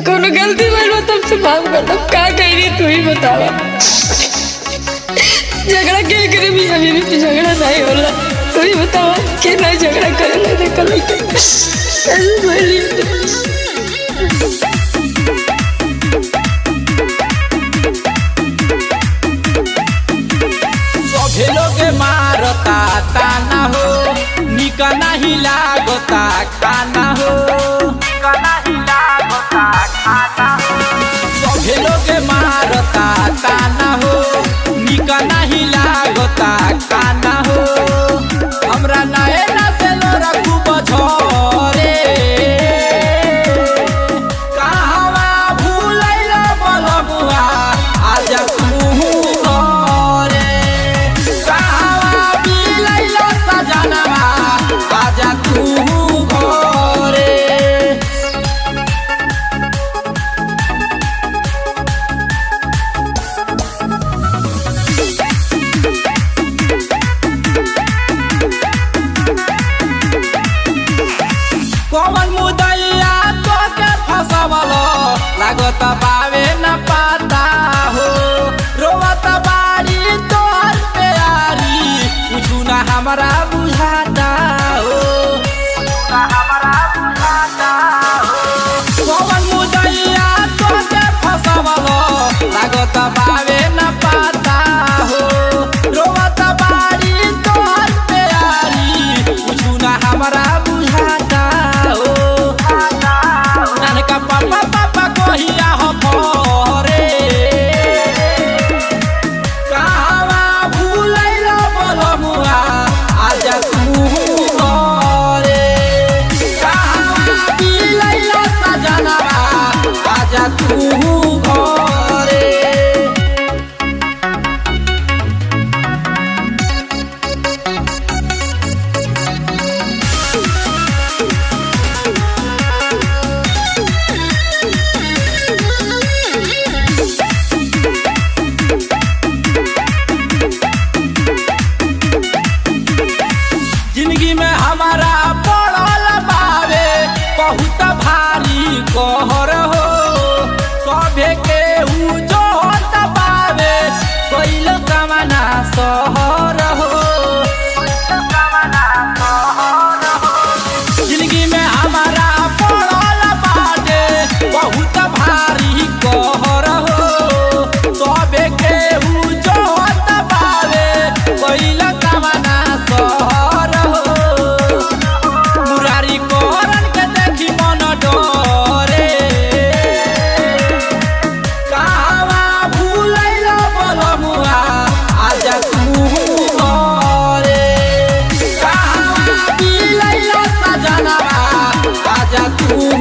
कोनो गलती भइल बा तब से माफ कर दो। का कही तू ही बतावा। झगड़ा के करे भी अभी भी झगड़ा नहीं होला। तू ही बतावा के नहीं झगड़ा करे ना देखल के ऐसे बोली। सभे लोग मारता ताना हो, निका नहीं लागता खाना हो, निका नहीं लागता खाना हो। सभे लोग मारता ताना हो, निका नहीं लागता खाना हो। हमरा नैना से लोरा खूब झरे, कहवा भूलैला बलमुआ आजा तू घरे। कहवा बिलैला सजनवा आजा तू घरे। कौन मुदैया तो के फसवलो लागत बावे न पाता हो। रोवत बाड़ी तोहर प्यारी कुछु ना हमरा बुझाता हो, कुछु ना हमरा बुझाता हो। कौन मुदैया तो के फसवलो लागत बावे न पाता हो। रोवत बाड़ी तोहर प्यारी कुछु ना हमरा बुझाता हो। नानका पापा पापा कहिया हो परे, कहवा भूलैला बलमुआ आजा तू घरे। कहवा बिलैला सजनवा आजा तू घरे। जिंदगी में हमारा पड़ल बावे बहुत भारी कहर हो। सभे के जोत बावे कैल कमना सहर हो। जिंदगी में हमारा पड़ल बावे बहुत भारी कहर हो। सभे के जोत बावे कैल कमना सहर हो। मुरारी करन के देखी मन डरे, कहवा भूलैला बलमुआ आजा तू घरे। कहवा बिलैला सजनवा आजा तू